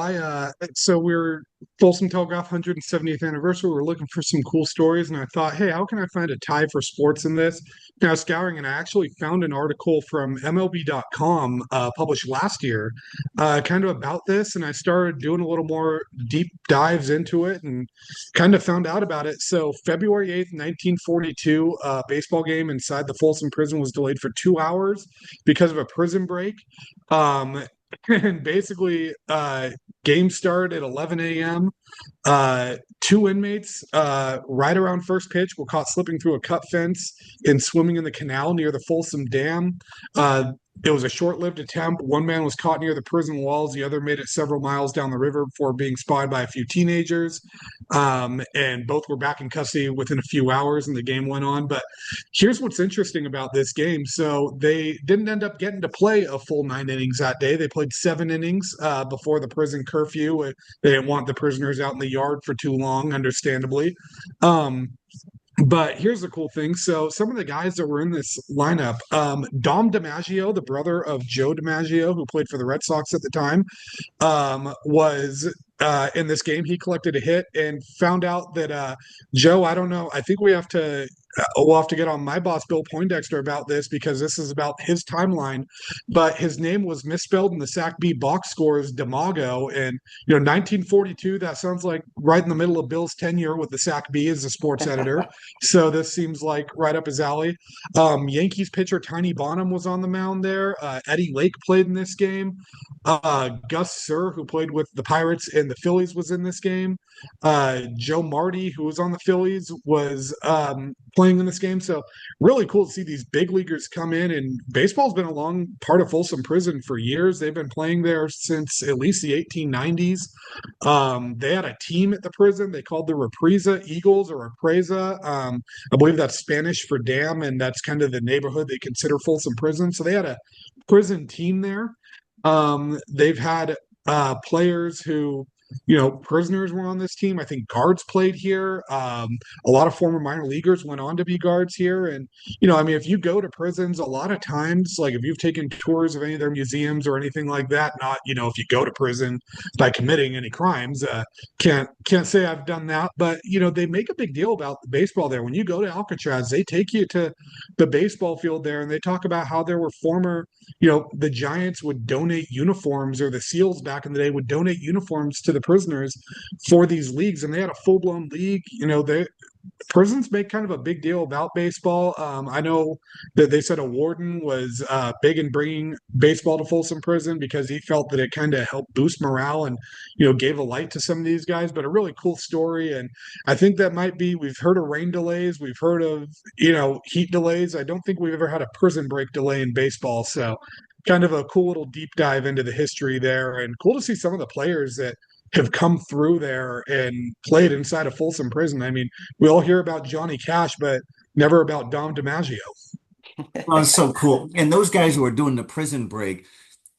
we're Folsom Telegraph 170th anniversary. We're looking for some cool stories, and I thought, hey, how can I find a tie for sports in this? And I was scouring, and I actually found an article from MLB.com published last year, kind of about this, and I started doing a little more deep dives into it, and kind of found out about it. So February 8th, 1942, baseball game inside the Folsom Prison was delayed for 2 hours because of a prison break. Um, and basically game started at 11 a.m. Two inmates right around first pitch were caught slipping through a cut fence and swimming in the canal near the Folsom Dam. It was a short-lived attempt. One man was caught near the prison walls. The other made it several miles down the river before being spotted by a few teenagers. And both were back in custody within a few hours, and the game went on. But here's what's interesting about this game. So they didn't end up getting to play a full 9 innings that day. They played 7 innings before the prison curfew. They didn't want the prisoners out in the yard for too long, understandably. Um, but here's the cool thing. So some of the guys that were in this lineup, Dom DiMaggio, the brother of Joe DiMaggio, who played for the Red Sox at the time, was in this game. He collected a hit and found out that Joe, I don't know. I think we'll have to get on my boss Bill Poindexter about this because this is about his timeline. But his name was misspelled in the Sac B box score as Demago, and 1942. That sounds like right in the middle of Bill's tenure with the Sac B as a sports editor. So this seems like right up his alley. Yankees pitcher Tiny Bonham was on the mound there. Eddie Lake played in this game. Gus Sir, who played with the Pirates and the Phillies, was in this game. Joe Marty, who was on the Phillies, was playing in this game. So really cool to see these big leaguers come in. And baseball's been a long part of Folsom Prison for years. They've been playing there since at least the 1890s. They had a team at the prison. They called the Represa Eagles or Represa. I believe that's Spanish for dam, and that's kind of the neighborhood they consider Folsom Prison. So they had a prison team there. They've had players who, prisoners were on this team. I think guards played here. A lot of former minor leaguers went on to be guards here. And, I mean, if you go to prisons, a lot of times, like if you've taken tours of any of their museums or anything like that, not, if you go to prison by committing any crimes, can't say I've done that, but, they make a big deal about the baseball there. When you go to Alcatraz, they take you to the baseball field there and they talk about how there were former the Giants would donate uniforms, or the SEALs back in the day would donate uniforms to the prisoners for these leagues, and they had a full-blown league. Prisons make kind of a big deal about baseball. I know that they said a warden was big in bringing baseball to Folsom Prison because he felt that it kind of helped boost morale and gave a light to some of these guys. But a really cool story, and I think that might be. We've heard of rain delays, we've heard of heat delays. I don't think we've ever had a prison break delay in baseball. So kind of a cool little deep dive into the history there, and cool to see some of the players that have come through there and played inside of Folsom Prison. I mean, we all hear about Johnny Cash, but never about Dom DiMaggio. Oh, it's so cool. And those guys who were doing the prison break,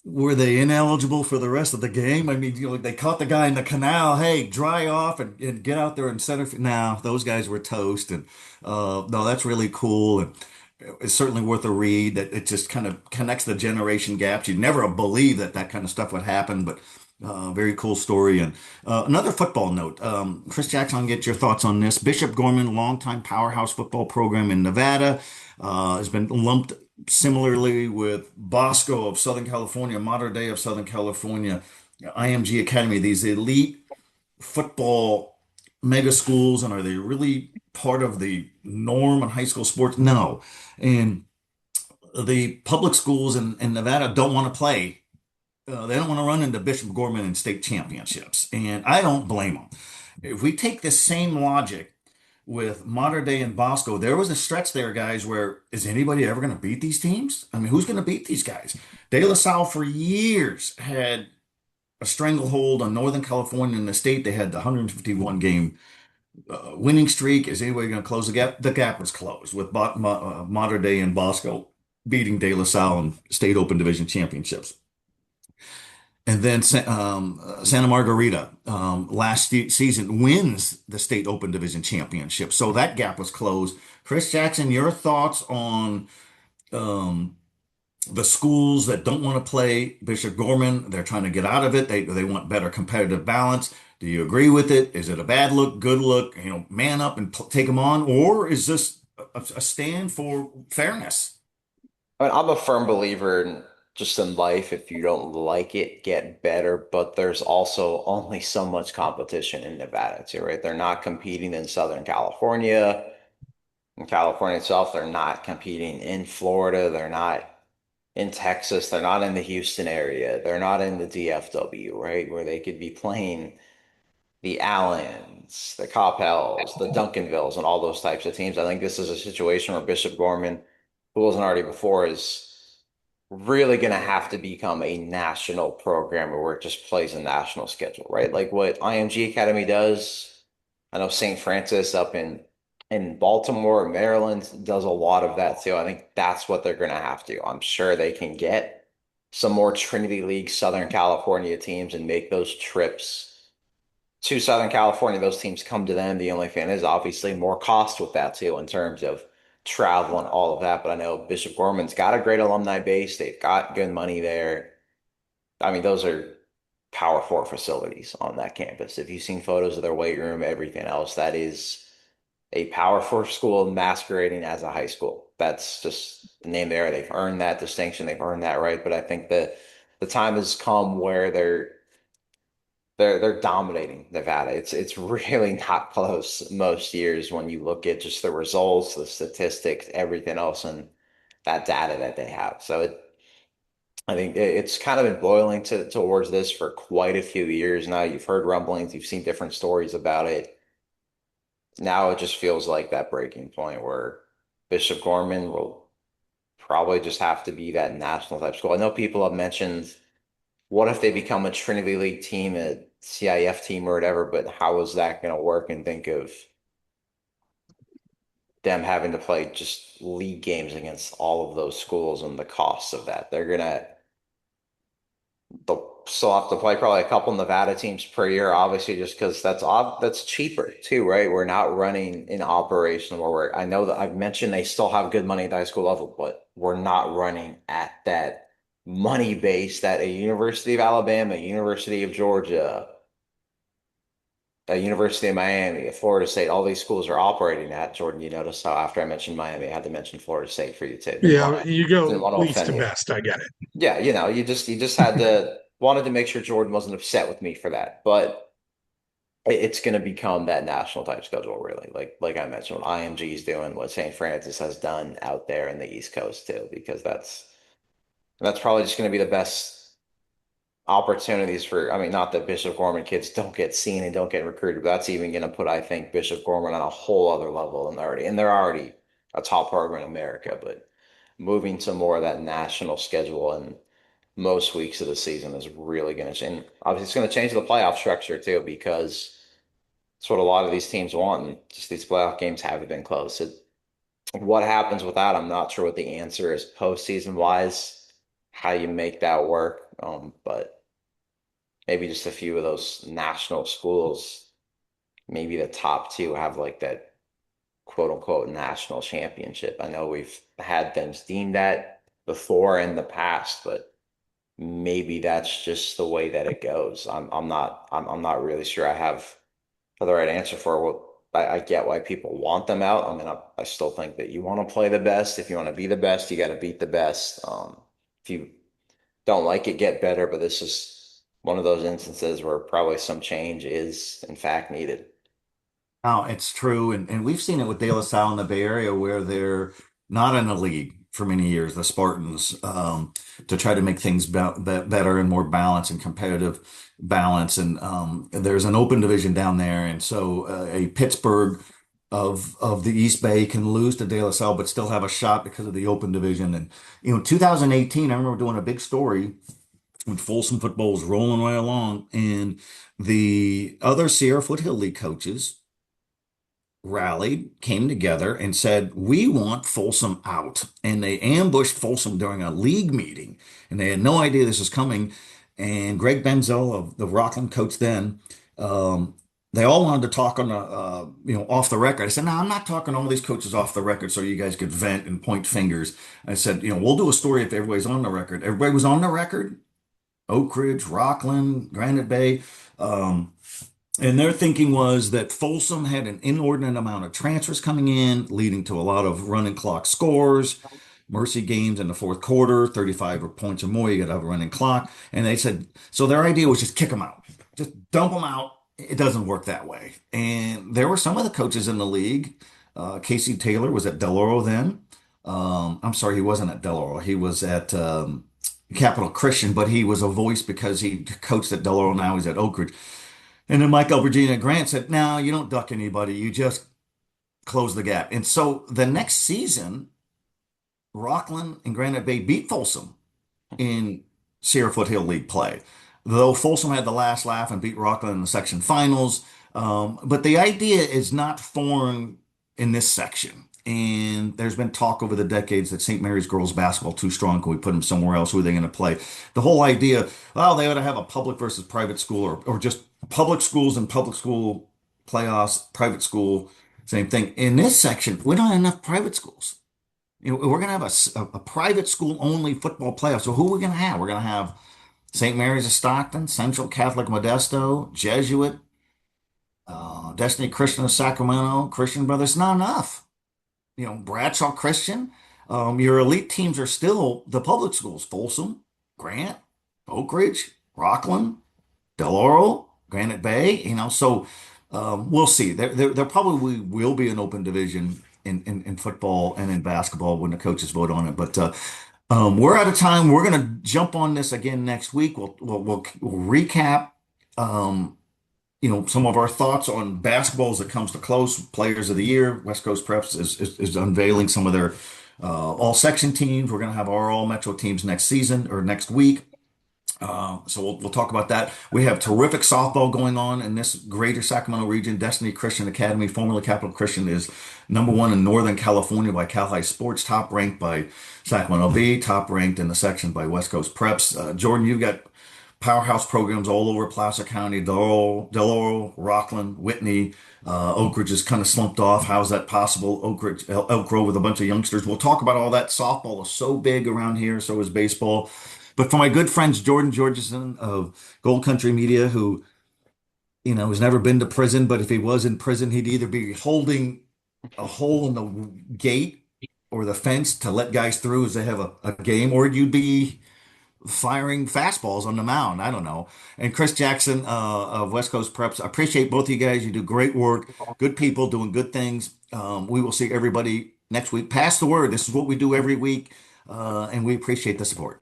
were they ineligible for the rest of the game? I mean, they caught the guy in the canal. Hey, dry off and get out there and center. Now, those guys were toast. And no, that's really cool. And it's certainly worth a read. That it just kind of connects the generation gaps. You'd never believe that kind of stuff would happen, but Very cool story. And another football note, Chris Jackson, I'll get your thoughts on this. Bishop Gorman, longtime powerhouse football program in Nevada, has been lumped similarly with Bosco of Southern California, Mater Dei of Southern California, IMG Academy, these elite football mega schools. And are they really part of the norm in high school sports? No. And the public schools in Nevada don't want to play. They don't want to run into Bishop Gorman in state championships, and I don't blame them. If we take this same logic with Mater Dei and Bosco, there was a stretch there, guys, where is anybody ever going to beat these teams? I mean, who's going to beat these guys? De La Salle for years had a stranglehold on Northern California in the state. They had the 151 game winning streak. Is anybody going to close the gap? The gap was closed with Mater Dei and Bosco beating De La Salle in state open division championships. And then Santa Margarita last season wins the state open division championship. So that gap was closed. Chris Jackson, your thoughts on um, the schools that don't want to play Bishop Gorman? They're trying to get out of it. They want better competitive balance. Do you agree with it? Is it a bad look, good look? Man up and take them on, or is this a stand for fairness? I mean, I'm a firm believer in just in life, if you don't like it, get better. But there's also only so much competition in Nevada too, right? They're not competing in Southern California. In California itself, they're not competing in Florida. They're not in Texas. They're not in the Houston area. They're not in the DFW, right? Where they could be playing the Allens, the Coppells, the Duncanvilles, and all those types of teams. I think this is a situation where Bishop Gorman, who wasn't already before, is really going to have to become a national program where it just plays a national schedule, right? Like what IMG Academy does. I know St. Francis up in Baltimore, Maryland does a lot of that too. I think that's what they're going to have to. I'm sure they can get some more Trinity League Southern California teams and make those trips to Southern California. Those teams come to them. The only thing is obviously more cost with that too in terms of travel and all of that. But I know Bishop Gorman's got a great alumni base. They've got good money there. I mean, those are Power Four facilities on that campus. If you've seen photos of their weight room, everything else, that is a Power Four school masquerading as a high school. That's just the name there. They've earned that distinction. They've earned that right. But I think that the time has come where they're dominating Nevada. It's really not close most years when you look at just the results, the statistics, everything else, and that data that they have. So I think it's kind of been boiling towards this for quite a few years now. You've heard rumblings, you've seen different stories about it. Now it just feels like that breaking point where Bishop Gorman will probably just have to be that national type school. I know people have mentioned what if they become a Trinity League team, a CIF team or whatever, but how is that going to work? And think of them having to play just league games against all of those schools and the costs of that. They'll still have to play probably a couple Nevada teams per year, obviously, just because that's cheaper too, right? We're not running an operation where I know that I've mentioned they still have good money at the high school level, but we're not running at that money base that a University of Alabama, University of Georgia, a University of Miami, a Florida State, all these schools are operating at. Jordan, you notice how after I mentioned Miami, I had to mention Florida State for you too. Yeah, you Didn't go want to least offend to you. best. I get it. Yeah, you just had to wanted to make sure Jordan wasn't upset with me for that. But it's going to become that national type schedule, really. Like I mentioned, what IMG is doing, what St. Francis has done out there in the East Coast too, because that's probably just going to be the best opportunities for. I mean, not that Bishop Gorman kids don't get seen and don't get recruited, but that's even going to put, I think, Bishop Gorman on a whole other level than they're already a top program in America, but moving to more of that national schedule and most weeks of the season is really going to change. Obviously, it's going to change the playoff structure too, because it's what a lot of these teams want, and just these playoff games haven't been close. What happens with that, I'm not sure what the answer is postseason wise, how you make that work. But maybe just a few of those national schools, maybe the top two have like that quote unquote national championship. I know we've had things deemed that before in the past, but maybe that's just the way that it goes. I'm not really sure I have the right answer for what I get why people want them out. I mean, I still think that you want to play the best. If you want to be the best, you got to beat the best. If you don't like it, get better. But this is one of those instances where probably some change is in fact needed. Oh, it's true. And we've seen it with De La Salle in the Bay Area where they're not in the league for many years, the Spartans, to try to make things better and more balanced and competitive balance. And there's an open division down there. And so a Pittsburgh of the East Bay can lose to De La Salle, but still have a shot because of the open division. And, 2018, I remember doing a big story when Folsom football was rolling right along. And the other Sierra Foothill League coaches rallied, came together, and said, "We want Folsom out." And they ambushed Folsom during a league meeting, and they had no idea this was coming. And Greg Benzel, of the Rockland coach then, um, they all wanted to talk on the, off the record. I said, "No, I'm not talking all these coaches off the record so you guys could vent and point fingers." I said, "We'll do a story if everybody's on the record." Everybody was on the record. Oak Ridge, Rockland, Granite Bay. Um, and their thinking was that Folsom had an inordinate amount of transfers coming in, leading to a lot of running clock scores, mercy games in the fourth quarter, 35 or points or more, you got to have a running clock. And they said, so their idea was just kick them out, just dump them out. It doesn't work that way. And there were some of the coaches in the league. Casey Taylor was at Del Oro then. I'm sorry, he wasn't at Del Oro. He was at Capital Christian, but he was a voice because he coached at Del Oro. Now he's at Oak Ridge. And then Michael Virginia Grant said, "No, you don't duck anybody. You just close the gap." And so the next season, Rockland and Granite Bay beat Folsom in Sierra Foothill League play, though Folsom had the last laugh and beat Rockland in the section finals. But the idea is not foreign in this section. And there's been talk over the decades that St. Mary's girls basketball too strong. Can we put them somewhere else? Who are they going to play? The whole idea, well, they ought to have a public versus private school, or just public schools and public school playoffs, private school, same thing. In this section, we don't have enough private schools. We're going to have a private school only football playoff. So who are we going to have? We're going to have St. Mary's of Stockton, Central Catholic Modesto, Jesuit, Destiny Christian of Sacramento, Christian Brothers. Not enough. Bradshaw Christian. Your elite teams are still the public schools: Folsom, Grant, Oak Ridge, Rockland, Del Oro, Granite Bay. So we'll see. There probably will be an open division in football and in basketball when the coaches vote on it. But we're out of time. We're going to jump on this again next week. We'll recap. Some of our thoughts on basketball as it comes to close. Players of the year, West Coast Preps is unveiling some of their all section teams. We're going to have our all Metro teams next season or next week. So we'll talk about that. We have terrific softball going on in this greater Sacramento region. Destiny Christian Academy, formerly Capital Christian, is #1 in Northern California by Cal High Sports, top ranked by Sacramento Bee, top ranked in the section by West Coast Preps. Jordan, you've got powerhouse programs all over Placer County: Del Oro, Rockland, Whitney. Oak Ridge is kind of slumped off. How's that possible? Oak Ridge, Elk Grove with a bunch of youngsters. We'll talk about all that. Softball is so big around here, so is baseball. But for my good friends, Jordan Georgeson of Gold Country Media, who, has never been to prison, but if he was in prison, he'd either be holding a hole in the gate or the fence to let guys through as they have a game, or you'd be firing fastballs on the mound. I don't know. And Chris Jackson of West Coast Preps. I appreciate both of you guys. You do great work. Good people doing good things. We will see everybody next week. Pass the word. This is what we do every week, and we appreciate the support.